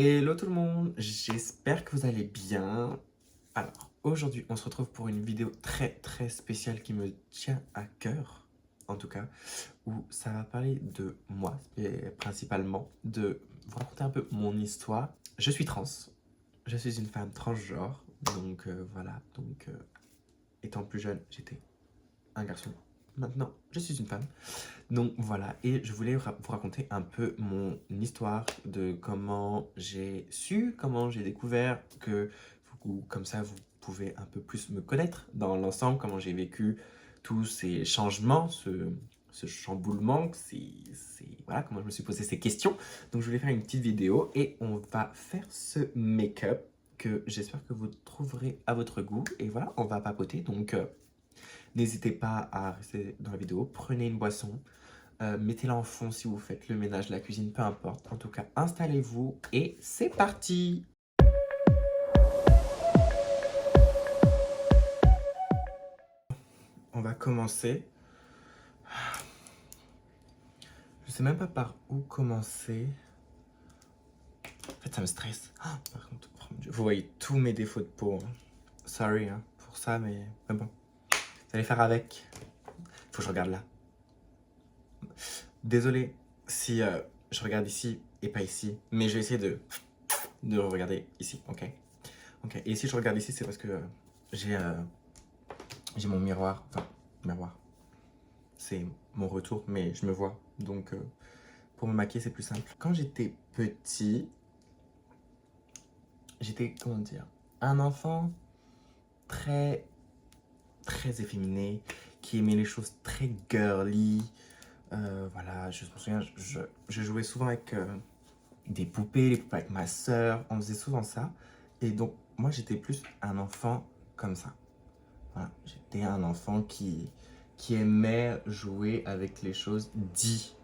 Hello tout le monde, j'espère que vous allez bien. Alors, aujourd'hui, on se retrouve pour une vidéo très spéciale qui me tient à cœur, en tout cas, où ça va parler de moi, et principalement, de vous raconter un peu mon histoire. Je suis trans, je suis une femme transgenre, donc voilà, étant plus jeune, j'étais un garçon. Maintenant, je suis une femme. Donc voilà, et je voulais vous raconter un peu mon histoire de comment j'ai su, comment j'ai découvert que comme ça vous pouvez un peu plus me connaître dans l'ensemble, comment j'ai vécu tous ces changements, ce chamboulement, voilà, comment je me suis posé ces questions. Donc je voulais faire une petite vidéo et on va faire ce make-up que j'espère que vous trouverez à votre goût. Et voilà, on va papoter, donc n'hésitez pas à rester dans la vidéo, prenez une boisson. Mettez-la en fond si vous faites le ménage, la cuisine, peu importe. En tout cas, installez-vous et c'est parti! On va commencer. Je sais même pas par où commencer. En fait, ça me stresse. Ah, par contre, oh mon Dieu, vous voyez tous mes défauts de peau, hein. Sorry hein, pour ça, mais bon. Vous allez faire avec. Faut que je regarde là. Désolé si je regarde ici et pas ici, mais je vais essayer de regarder ici, ok? Ok, et si je regarde ici, c'est parce que j'ai mon miroir, enfin, miroir, c'est mon retour, mais je me vois, donc pour me maquiller, c'est plus simple. Quand j'étais petit, j'étais, comment dire, un enfant très efféminé, qui aimait les choses très girly. Voilà, je me souviens, je jouais souvent avec des poupées, les poupées avec ma sœur, on faisait souvent ça. Et donc, moi, j'étais plus un enfant comme ça. Voilà, j'étais un enfant qui aimait jouer avec les choses dit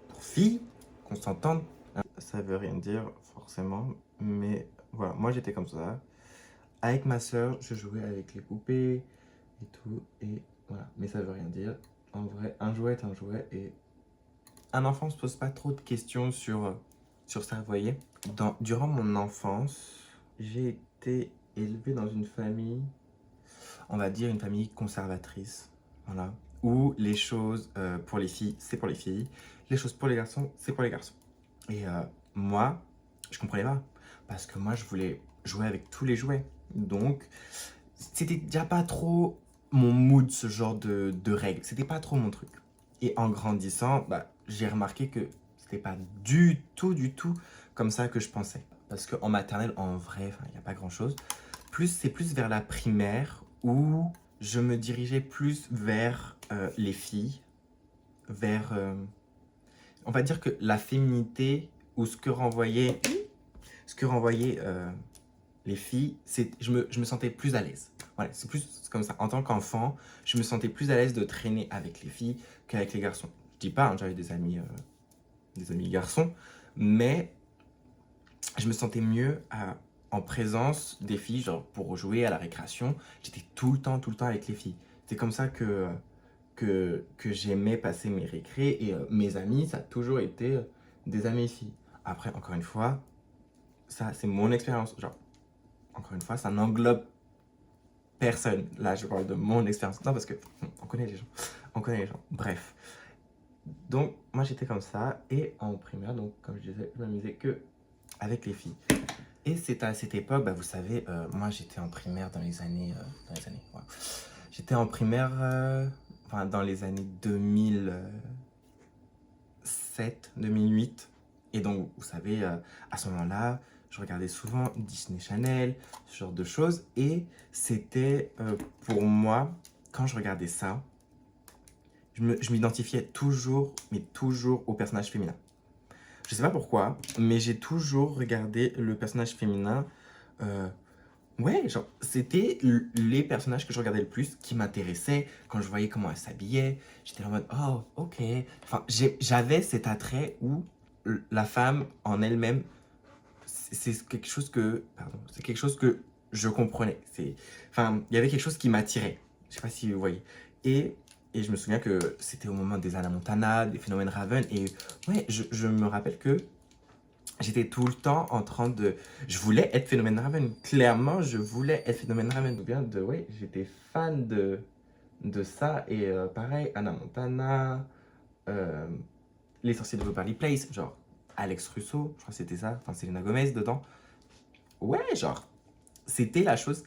pour fille, qu'on s'entende. Ça veut rien dire forcément, mais voilà, moi j'étais comme ça. Avec ma soeur, je jouais avec les poupées et tout, et voilà, mais ça veut rien dire. En vrai, un jouet est un jouet, et un enfant se pose pas trop de questions sur ça, vous voyez. Durant mon enfance, j'ai été élevé dans une famille, on va dire une famille conservatrice, voilà, où les choses pour les filles, c'est pour les filles, les choses pour les garçons, c'est pour les garçons. Et moi, je comprenais pas, parce que moi, je voulais jouer avec tous les jouets. Donc, c'était déjà pas trop mon mood, ce genre de règles. C'était pas trop mon truc. Et en grandissant, bah, j'ai remarqué que c'était pas du tout comme ça que je pensais. Parce qu'en maternelle, en vrai, il n'y a pas grand-chose. C'est plus vers la primaire où je me dirigeais plus vers les filles, vers, on va dire que la féminité ou ce que renvoyaient les filles, je me sentais plus à l'aise. Voilà, c'est plus comme ça. En tant qu'enfant, je me sentais plus à l'aise de traîner avec les filles qu'avec les garçons. Je dis pas, hein, j'avais des amis garçons, mais je me sentais mieux en présence des filles, genre pour jouer à la récréation. J'étais tout le temps avec les filles. C'est comme ça que j'aimais passer mes récrés, et mes amis, ça a toujours été des amis filles. Après, encore une fois, ça c'est mon expérience. Genre, encore une fois, ça n'englobe personne. Là, je parle de mon expérience. Non, parce que on connaît les gens. On connaît les gens. Bref. Donc, moi, j'étais comme ça. Et en primaire, donc, comme je disais, je m'amusais que avec les filles. Et c'est à cette époque, bah, vous savez, moi, j'étais en primaire dans les années... ouais. J'étais en primaire enfin, dans les années 2007, 2008. Et donc, vous savez, à ce moment-là, je regardais souvent Disney Channel, ce genre de choses. Et c'était, pour moi, quand je regardais ça, je m'identifiais toujours, mais toujours au personnage féminin. Je sais pas pourquoi, mais j'ai toujours regardé le personnage féminin. Ouais, genre, c'était les personnages que je regardais le plus qui m'intéressaient. Quand je voyais comment elle s'habillait, j'étais en mode, oh, ok. Enfin, j'avais cet attrait où la femme en elle-même, c'est quelque chose que, pardon, c'est quelque chose que je comprenais. Enfin, il y avait quelque chose qui m'attirait. Je sais pas si vous voyez. Et, et je me souviens que c'était au moment des Anna Montana, des Phénomènes Raven. Et ouais, je me rappelle que j'étais tout le temps en train de... Je voulais être Phénomène Raven. Clairement, je voulais être Phénomène Raven. Bien de... Ouais, j'étais fan de ça. Et pareil, Anna Montana, euh, Les Sorciers de Waverly Place, genre Alex Russo, je crois que c'était ça. Enfin, Selena Gomez dedans. Ouais, genre, c'était la chose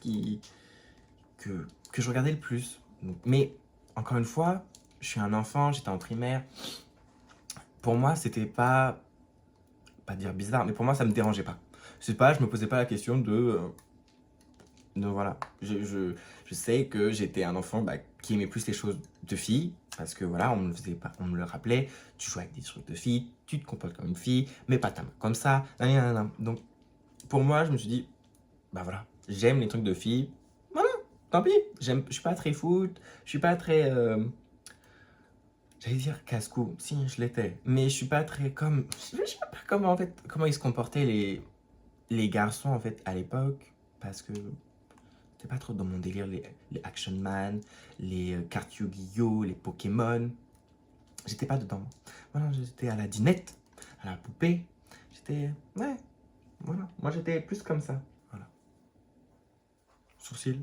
que je regardais le plus. Donc, mais, encore une fois, je suis un enfant, j'étais en primaire. Pour moi, c'était pas dire bizarre, mais pour moi, ça me dérangeait pas. C'est pas, je me posais pas la question de voilà. Je sais que j'étais un enfant qui aimait plus les choses de filles, parce que voilà, on me le faisait pas, on me le rappelait. Tu joues avec des trucs de filles, tu te comportes comme une fille, mais pas ta main comme ça. Nanana. Donc, pour moi, je me suis dit, bah voilà, j'aime les trucs de filles. Voilà, tant pis. Je suis pas très foot, je suis pas très j'allais dire casse-cou, si je l'étais, mais je suis pas très comme, je sais pas comment en fait, comment ils se comportaient les garçons en fait à l'époque, parce que c'était pas trop dans mon délire les Action Man, les cartes Yu-Gi-Oh, les Pokémon, j'étais pas dedans. Voilà, j'étais à la dinette, à la poupée, j'étais, ouais, voilà, moi j'étais plus comme ça, voilà. Sourcils,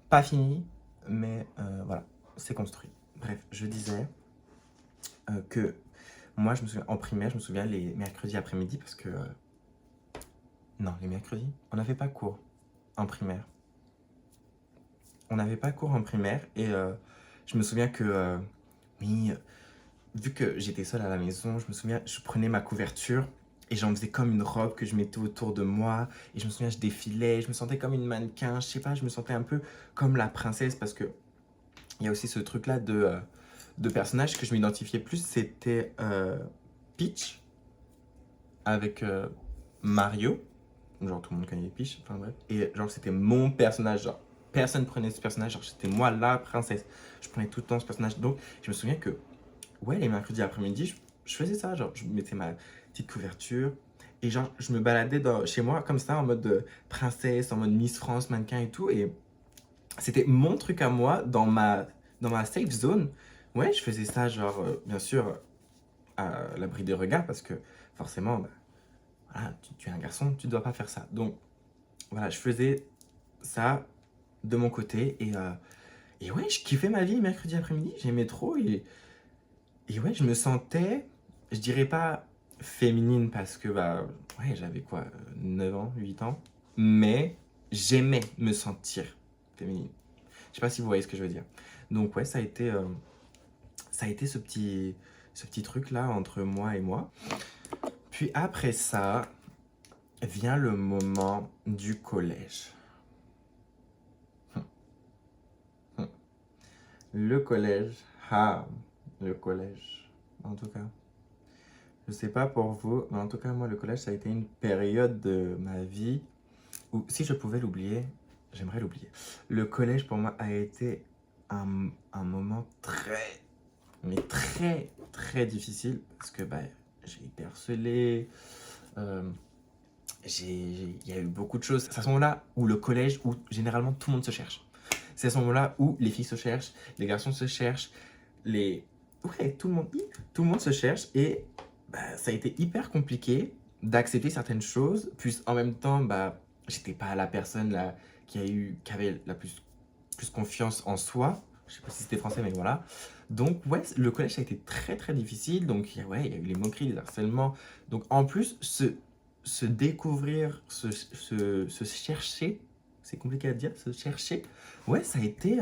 pas fini, mais voilà, c'est construit. Bref, je disais que moi, je me souviens, en primaire, je me souviens les mercredis après-midi parce que... non, les mercredis, on n'avait pas cours en primaire. On n'avait pas cours en primaire et je me souviens que, oui, vu que j'étais seule à la maison, je me souviens, je prenais ma couverture et j'en faisais comme une robe que je mettais autour de moi. Et je me souviens, je défilais, je me sentais comme une mannequin, je sais pas, je me sentais un peu comme la princesse parce que il y a aussi ce truc-là de personnage que je m'identifiais plus, c'était Peach avec Mario. Genre tout le monde connaît Peach, enfin bref. Et genre c'était mon personnage, genre personne prenait ce personnage, genre c'était moi la princesse. Je prenais tout le temps ce personnage. Donc je me souviens que, ouais, les mercredis après-midi, je faisais ça, genre je mettais ma petite couverture. Et genre je me baladais chez moi comme ça en mode princesse, en mode Miss France, mannequin et tout. Et c'était mon truc à moi dans ma safe zone. Ouais, je faisais ça genre, bien sûr, à l'abri des regards parce que forcément, bah, voilà, tu es un garçon, tu ne dois pas faire ça. Donc voilà, je faisais ça de mon côté et ouais, je kiffais ma vie mercredi après-midi, j'aimais trop et ouais, je me sentais, je dirais pas féminine parce que bah ouais, j'avais quoi, 9 ans, 8 ans, mais j'aimais me sentir féminine. Je sais pas si vous voyez ce que je veux dire. Donc ouais, ça a été ce petit truc là entre moi et moi. Puis après ça vient le moment du collège. Le collège, ah, le collège, en tout cas. Je sais pas pour vous, mais en tout cas, moi, le collège, ça a été une période de ma vie où, si je pouvais l'oublier, j'aimerais l'oublier. Le collège, pour moi, a été un moment très, mais très, très difficile parce que bah, j'ai été harcelé, euh, il y a eu beaucoup de choses. C'est à ce moment-là où le collège, où généralement tout le monde se cherche. C'est à ce moment-là où les filles se cherchent, les garçons se cherchent, les... Ouais, tout le monde se cherche et bah, ça a été hyper compliqué d'accepter certaines choses. Puis en même temps, bah, j'étais pas la personne là, qui avait la plus confiance en soi. Je sais pas si c'était français, mais voilà. Donc ouais, le collège ça a été très très difficile. Donc ouais, il y a eu les moqueries, les harcèlements. Donc en plus, se découvrir, se chercher, c'est compliqué à dire, se chercher. Ouais, ça a été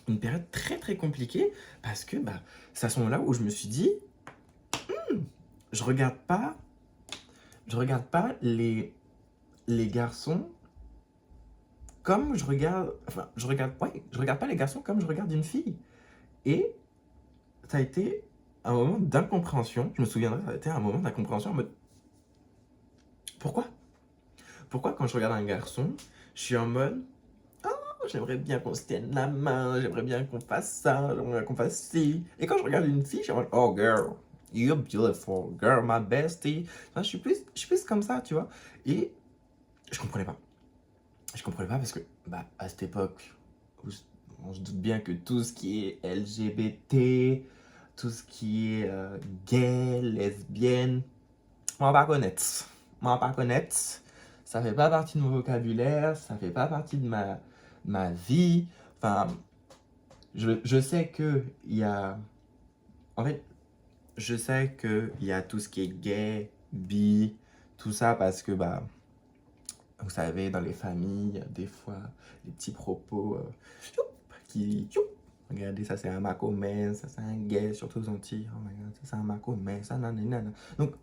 une période très très compliquée parce que bah, c'est à ce moment-là où je me suis dit, je regarde pas, je regarde pas les garçons comme je regarde, enfin, je regarde pas les garçons comme je regarde une fille. Et ça a été un moment d'incompréhension. Je me souviendrai, ça a été un moment d'incompréhension en mode, pourquoi? Pourquoi quand je regarde un garçon, je suis en mode, j'aimerais bien qu'on se tienne la main, j'aimerais bien qu'on fasse ça, j'aimerais bien qu'on fasse ci. Et quand je regarde une fille, je suis en mode, oh girl, you're beautiful, girl, my bestie. Enfin, je suis plus comme ça, tu vois. Et je comprenais pas. Je comprenais pas parce que, bah, à cette époque, on se doute bien que tout ce qui est LGBT, tout ce qui est gay, lesbienne, Moi, pas connaître. Moi, pas connaître. Ça fait pas partie de mon vocabulaire, ça fait pas partie de ma vie. Enfin, je sais que il y a... En fait, je sais qu'il y a tout ce qui est gay, bi, tout ça parce que, bah, vous savez, dans les familles, des fois, les petits propos youp, youp, regardez, ça c'est un macomen, ça c'est un gay, surtout aux Antilles, oh my god, ça c'est un macomen, ça nanana. Donc,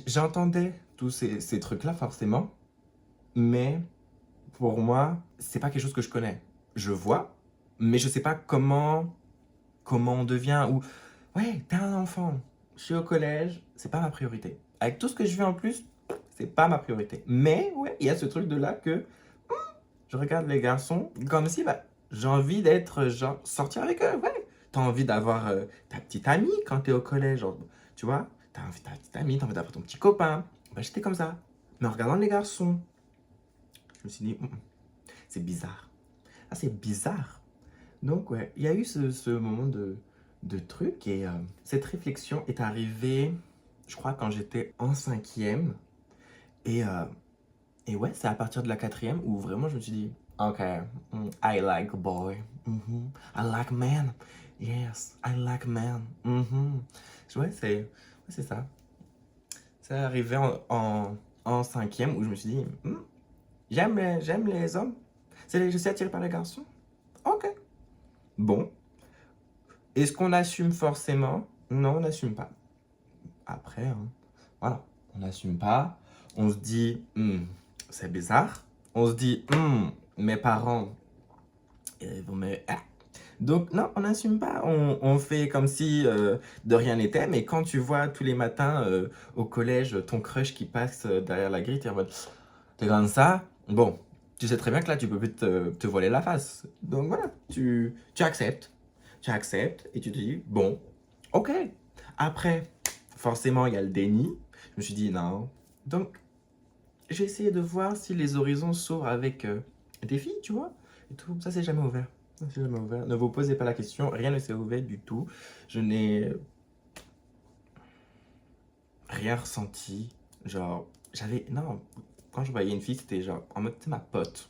j'entendais tous ces trucs-là forcément, mais pour moi, c'est pas quelque chose que je connais. Je vois, mais je sais pas comment on devient, ou ouais, t'es un enfant, je suis au collège, c'est pas ma priorité. Avec tout ce que je vis en plus, c'est pas ma priorité. Mais ouais, il y a ce truc de là que je regarde les garçons comme si bah, j'ai envie d'être, genre, sortir avec eux, ouais. T'as envie d'avoir ta petite amie quand t'es au collège, genre, tu vois, t'as envie de ta petite amie, t'as envie d'avoir ton petit copain. Bah, j'étais comme ça. Mais en regardant les garçons, je me suis dit, c'est bizarre. Ah, c'est bizarre. Donc, ouais, il y a eu ce moment de truc et cette réflexion est arrivée, je crois, quand j'étais en cinquième. Et, euh, et ouais, c'est à partir de la quatrième où vraiment je me suis dit, ok, I like boy. I like man. Yes, I like man. Ouais, c'est ça. C'est arrivé en cinquième où je me suis dit, j'aime les hommes. Je suis attiré par les garçons. Ok. Bon. Est-ce qu'on assume forcément? Non, on n'assume pas. Après, hein, voilà, on n'assume pas. On se dit, c'est bizarre. On se dit, mes parents, ils vont me... Ah. Donc, non, on n'assume pas. On fait comme si de rien n'était. Mais quand tu vois tous les matins au collège ton crush qui passe derrière la grille, tu es en mode, t'es comme ça. Bon, tu sais très bien que là, tu peux plus te voiler la face. Donc voilà, tu acceptes. Tu acceptes et tu te dis, bon, ok. Après, forcément, il y a le déni. Je me suis dit, non. Donc, j'ai essayé de voir si les horizons s'ouvrent avec des filles, tu vois. Et tout, ça s'est jamais ouvert. Ça s'est jamais ouvert. Ne vous posez pas la question, rien ne s'est ouvert du tout. Je n'ai rien ressenti. Genre, non, quand je voyais une fille, c'était genre, en mode, c'est ma pote.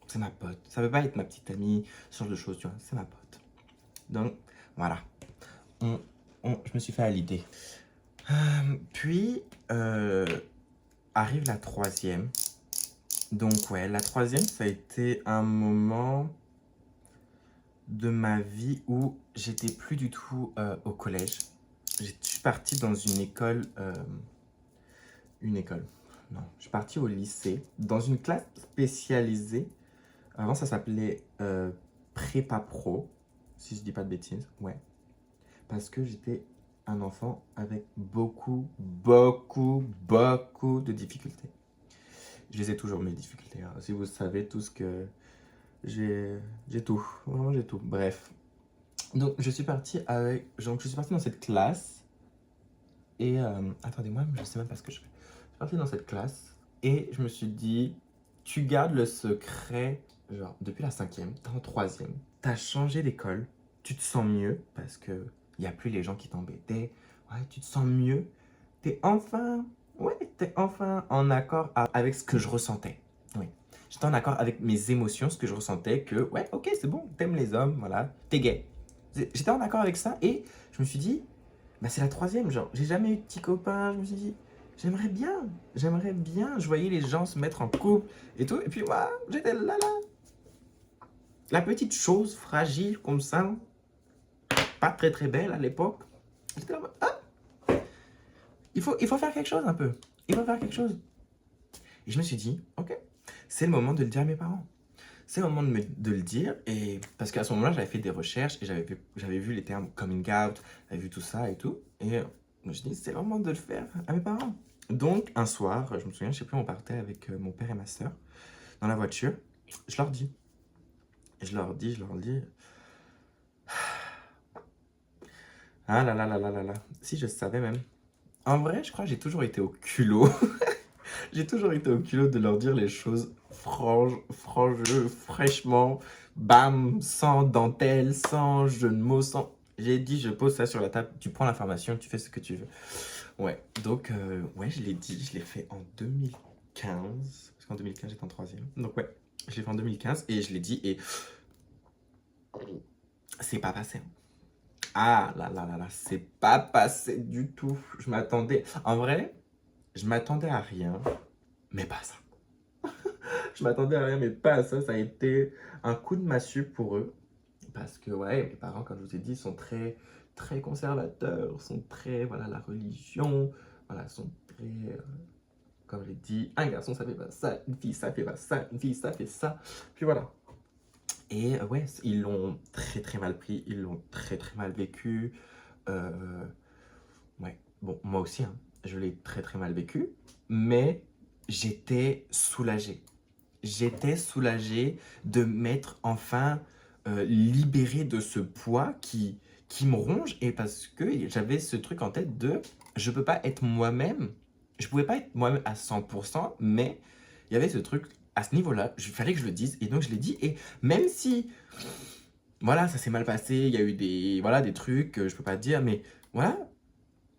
C'est ma pote. Ça veut pas être ma petite amie, ce genre de choses, tu vois. C'est ma pote. Donc, voilà. Je me suis fait à l'idée. Puis, arrive la troisième. Donc, ouais, la troisième, ça a été un moment de ma vie où j'étais plus du tout au collège. Je suis parti dans une école. Non, je suis parti au lycée, dans une classe spécialisée. Avant, ça s'appelait prépa pro, si je dis pas de bêtises. Ouais. Parce que j'étais un enfant avec beaucoup de difficultés. Je les ai toujours, mes difficultés, hein. Si vous savez tout ce que j'ai tout, vraiment j'ai tout. Bref. Donc je suis parti dans cette classe et attendez-moi, je sais même pas ce que je fais. Je suis parti dans cette classe et je me suis dit, tu gardes le secret, genre depuis la cinquième, t'es en troisième, t'as changé d'école, tu te sens mieux parce que il y a plus les gens qui t'embêtaient, ouais, tu te sens mieux, t'es enfin, ouais, t'es enfin en accord avec ce que je ressentais. Oui. J'étais en accord avec mes émotions, ce que je ressentais, que ouais, ok, c'est bon, t'aimes les hommes, voilà, t'es gay. J'étais en accord avec ça et je me suis dit, bah c'est la troisième, genre, j'ai jamais eu de petit copain, je me suis dit, j'aimerais bien, je voyais les gens se mettre en couple et tout, et puis moi, j'étais là, la petite chose fragile comme ça, pas très très belle à l'époque, j'étais là, ah, il faut faire quelque chose un peu, il faut faire quelque chose. Et je me suis dit, ok, c'est le moment de le dire à mes parents. C'est le moment de le dire, et parce qu'à ce moment-là, j'avais fait des recherches et j'avais vu les termes coming out, j'avais vu tout ça et tout. Et je me suis dit, c'est le moment de le faire à mes parents. Donc, un soir, je me souviens, je sais plus, on partait avec mon père et ma soeur dans la voiture. Je leur dis. Je leur dis. Ah là là là là là là. Si je savais même. En vrai, je crois que j'ai toujours été au culot. J'ai toujours été au culot de leur dire les choses fraîchement, bam, sans dentelle, sans jeu de mots, sans... J'ai dit, je pose ça sur la table, tu prends l'information, tu fais ce que tu veux. Ouais, donc, ouais, je l'ai dit, je l'ai fait en 2015. Parce qu'en 2015, j'étais en troisième. Donc, ouais, je l'ai fait en 2015 et je l'ai dit et c'est pas passé, hein. Ah là là là là, c'est pas passé du tout. Je m'attendais. En vrai, je m'attendais à rien, mais pas à ça. Je m'attendais à rien, mais pas à ça. Ça a été un coup de massue pour eux. Parce que, ouais, mes parents, comme je vous ai dit, sont très, très conservateurs, sont très, voilà, la religion, voilà, sont très, comme je l'ai dit, un garçon, ça fait pas ça, une fille, ça fait pas ça, une fille, ça fait ça. Puis voilà. Et ouais, ils l'ont très, très mal pris, ils l'ont très, très mal vécu. Euh, ouais, bon, moi aussi, hein, je l'ai très, très mal vécu, mais j'étais soulagé. J'étais soulagé de m'être enfin libéré de ce poids qui me ronge et parce que j'avais ce truc en tête de je peux pas être moi-même, je pouvais pas être moi-même à 100%, mais il y avait ce truc à ce niveau-là, il fallait que je le dise et donc je l'ai dit et même si voilà, ça s'est mal passé, il y a eu des, voilà, des trucs, je peux pas te dire, mais voilà,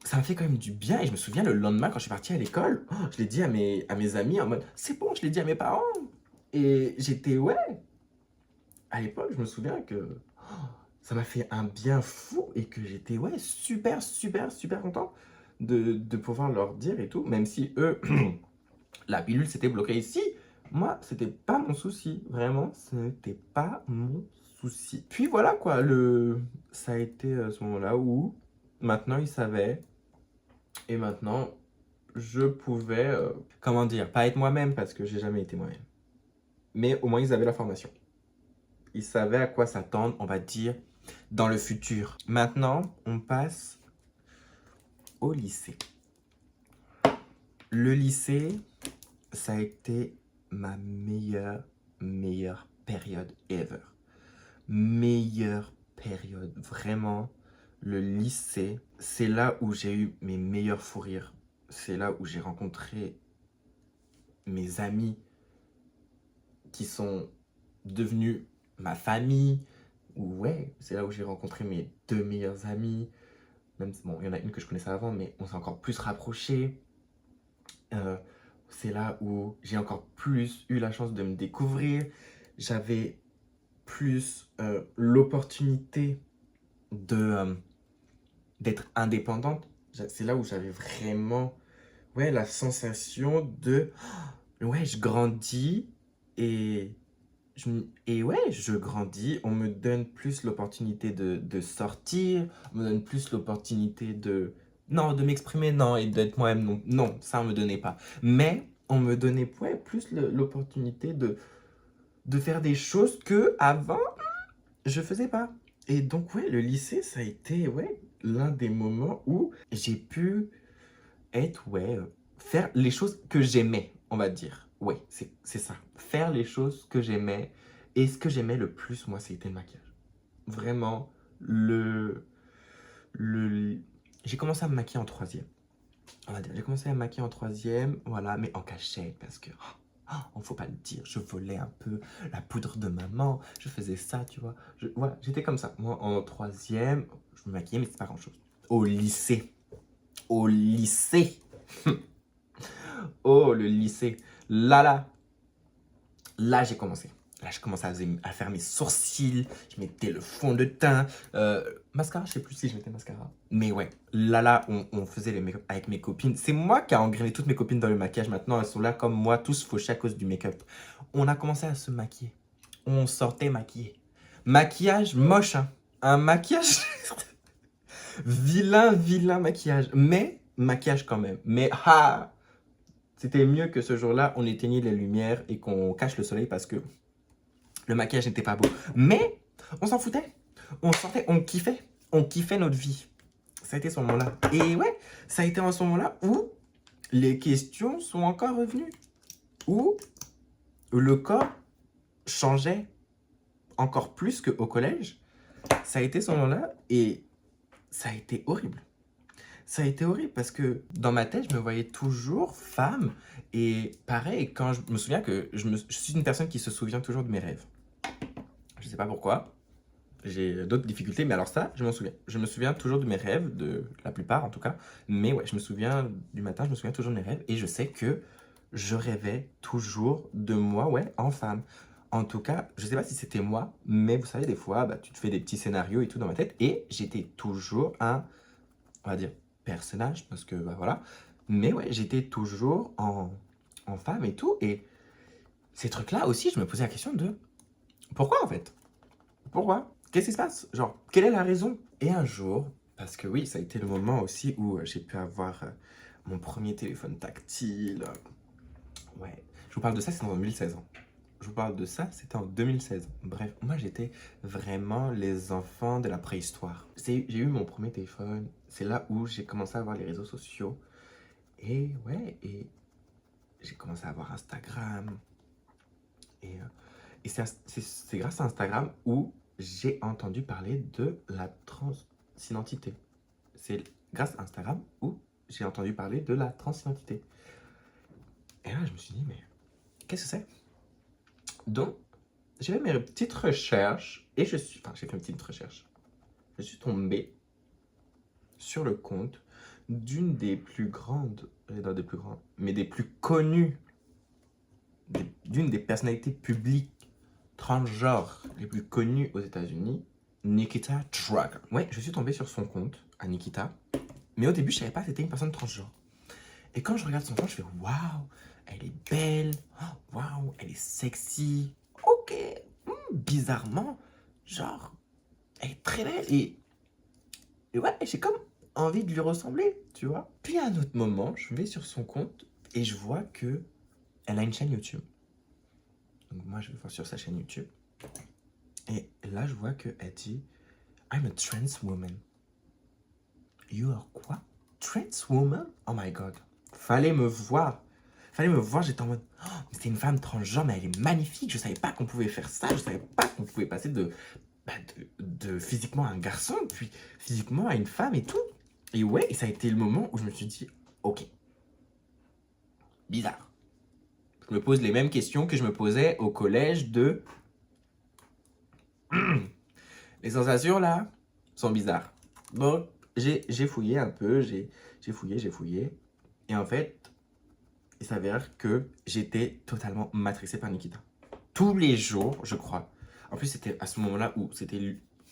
ça m'a fait quand même du bien et je me souviens le lendemain quand je suis parti à l'école, oh, je l'ai dit à mes amis en mode c'est bon, je l'ai dit à mes parents. Et j'étais, ouais, à l'époque, je me souviens que ça m'a fait un bien fou et que j'étais, ouais, super, super, super content de pouvoir leur dire et tout, même si eux, la pilule s'était bloquée ici, moi, c'était pas mon souci, vraiment, ce n'était pas mon souci. Puis voilà quoi, ça a été ce moment-là où maintenant ils savaient et maintenant je pouvais, comment dire, pas être moi-même parce que j'ai jamais été moi-même, mais au moins ils avaient la formation. Ils savaient à quoi s'attendre, on va dire, dans le futur. Maintenant, on passe au lycée. Le lycée, ça a été ma meilleure période ever. Meilleure période, vraiment. Le lycée, c'est là où j'ai eu mes meilleurs fous rires. C'est là où j'ai rencontré mes amis qui sont devenus ma famille. Ouais, c'est là où j'ai rencontré mes deux meilleurs amis. Même si, bon, il y en a une que je connaissais avant, mais on s'est encore plus rapprochés. Euh, c'est là où j'ai encore plus eu la chance de me découvrir. J'avais plus l'opportunité d'être indépendante. C'est là où j'avais vraiment ouais, la sensation de ouais, je grandis et et ouais, je grandis, on me donne plus l'opportunité de sortir, on me donne plus l'opportunité de... Non, de m'exprimer, non, et d'être moi-même, non, non, ça on me donnait pas. Mais on me donnait ouais, plus l'opportunité de faire des choses que avant je faisais pas. Et donc ouais, le lycée, ça a été ouais, l'un des moments où j'ai pu être, ouais, faire les choses que j'aimais, on va dire. Ouais, c'est ça. Faire les choses que j'aimais. Et ce que j'aimais le plus, moi, c'était le maquillage. Vraiment, le... J'ai commencé à me maquiller en troisième. On va dire, j'ai commencé à me maquiller en troisième, voilà, mais en cachette, parce que, on faut pas le dire, je volais un peu la poudre de maman, je faisais ça, tu vois. Voilà, j'étais comme ça. Moi, en troisième, je me maquillais, mais c'est pas grand-chose. Au lycée, oh, le lycée. Là, là, là, j'ai commencé. Là, j'ai commencé à faire mes sourcils. Je mettais le fond de teint. Mascara, je sais plus si je mettais mascara. Mais ouais, là, on faisait les make-up avec mes copines. C'est moi qui ai engrainé toutes mes copines dans le maquillage. Maintenant, elles sont là comme moi, tous fauchés à cause du make-up. On a commencé à se maquiller. On sortait maquillés. Maquillage moche, hein. Un maquillage... vilain maquillage. Mais, maquillage quand même. Mais, ah, c'était mieux que ce jour-là, on éteignait les lumières et qu'on cache le soleil parce que le maquillage n'était pas beau. Mais on s'en foutait. On sortait, on kiffait notre vie. Ça a été ce moment-là. Et ouais, ça a été en ce moment-là où les questions sont encore revenues. Où le corps changeait encore plus qu'au collège. Ça a été ce moment-là et ça a été horrible. Ça a été horrible parce que dans ma tête, je me voyais toujours femme. Et pareil, quand je me souviens que je suis une personne qui se souvient toujours de mes rêves. Je sais pas pourquoi. j'ai d'autres difficultés, mais alors ça, je m'en souviens. Je me souviens toujours de mes rêves, de la plupart en tout cas. Mais ouais, je me souviens du matin, je me souviens toujours de mes rêves. Et je sais que je rêvais toujours de moi, ouais, en femme. En tout cas, je sais pas si c'était moi, mais vous savez, des fois, bah, tu te fais des petits scénarios et tout dans ma tête. Et j'étais toujours un, on va dire, personnage, parce que, bah voilà. Mais ouais, j'étais toujours en femme et tout. Et ces trucs-là aussi, je me posais la question de pourquoi en fait? Pourquoi? Qu'est-ce qui se passe? Genre, quelle est la raison? Et un jour, parce que oui, ça a été le moment aussi où j'ai pu avoir mon premier téléphone tactile. Ouais, je vous parle de ça, c'était en 2016. Hein. Je vous parle de ça, c'était en 2016. Bref, moi j'étais vraiment les enfants de la préhistoire. J'ai eu mon premier téléphone, c'est là où j'ai commencé à avoir les réseaux sociaux. Et ouais, et j'ai commencé à avoir Instagram. Et c'est grâce à Instagram où j'ai entendu parler de la transidentité. C'est grâce à Instagram où j'ai entendu parler de la transidentité. Et là, je me suis dit, mais qu'est-ce que c'est? Donc, j'ai fait mes petites recherches et j'ai fait une petite recherche. Je suis tombé sur le compte d'une des plus grandes, non des plus grandes, mais des plus connues, d'une des personnalités publiques transgenres les plus connues aux États-Unis, Nikita Dragun. Ouais, je suis tombé sur son compte à Nikita, mais au début, je savais pas que c'était une personne transgenre. Et quand je regarde son compte, je fais waouh, elle est belle, waouh, elle est sexy. Ok, bizarrement, genre, elle est très belle et ouais, j'ai comme envie de lui ressembler, tu vois. Puis à un autre moment, je vais sur son compte et je vois que elle a une chaîne YouTube. Donc moi, je vais voir sur sa chaîne YouTube. Et là, je vois qu'elle dit I'm a trans woman. You are quoi? Trans woman? Oh my god. Fallait me voir. Fallait me voir, j'étais en mode oh, c'est une femme transgenre, mais elle est magnifique. Je savais pas qu'on pouvait faire ça. Je savais pas qu'on pouvait passer de physiquement à un garçon, puis physiquement à une femme et tout. Et ouais, et ça a été le moment où je me suis dit ok, bizarre. Je me pose les mêmes questions que je me posais au collège de les sensations là sont bizarres. Donc j'ai fouillé un peu, j'ai fouillé. Et en fait, il s'avère que j'étais totalement matrixé par Nikita. Tous les jours, je crois. En plus, c'était à ce moment-là où c'était...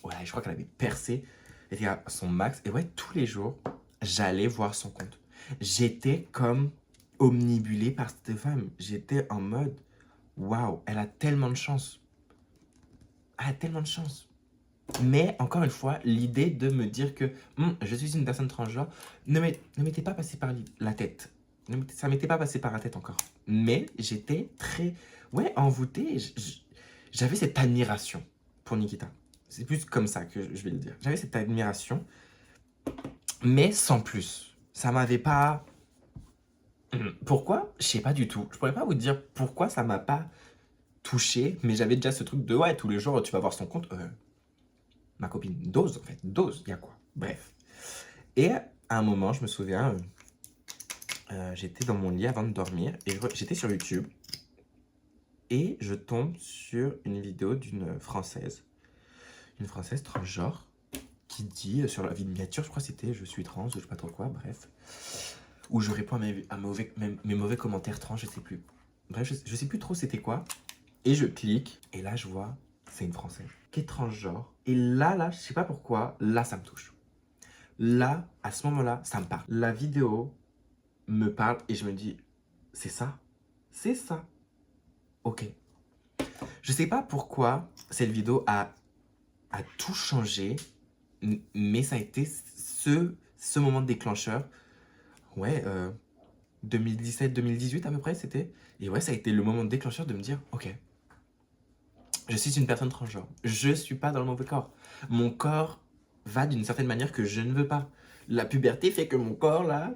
Ouais, je crois qu'elle avait percé. Elle était à son max. Et ouais, tous les jours, j'allais voir son compte. J'étais comme omnibulé par cette femme. J'étais en mode, waouh, elle a tellement de chance. Elle a tellement de chance. Mais encore une fois, l'idée de me dire que je suis une personne transgenre ne m'était pas passé par la tête. Ça m'était pas passé par la tête encore. Mais j'étais très, ouais, envoûté. J'avais cette admiration pour Nikita. C'est plus comme ça que je vais le dire. J'avais cette admiration, mais sans plus. Ça m'avait pas... Pourquoi? Je sais pas du tout. Je pourrais pas vous dire pourquoi ça m'a pas touché, mais j'avais déjà ce truc de ouais, tous les jours tu vas voir son compte. Ma copine, dose en fait, dose, il y a quoi? Bref. Et à un moment, je me souviens, j'étais dans mon lit avant de dormir et j'étais sur YouTube et je tombe sur une vidéo d'une française, une française transgenre qui dit sur la vie de miniature, je crois que c'était je suis trans, je sais pas trop quoi, bref, où je réponds à mes mauvais commentaires trans, je sais plus. Bref, je sais plus trop c'était quoi. Et je clique et là je vois, c'est une française qui est transgenre. Et là, je sais pas pourquoi, là ça me touche. Là, à ce moment-là, ça me parle. La vidéo me parle et je me dis, c'est ça, c'est ça. Ok. Je sais pas pourquoi cette vidéo a tout changé, mais ça a été ce moment déclencheur. Ouais, 2017-2018 à peu près, c'était. Et ouais, ça a été le moment déclencheur de me dire, ok, je suis une personne transgenre. Je suis pas dans le mauvais corps. Mon corps va d'une certaine manière que je ne veux pas. La puberté fait que mon corps, là,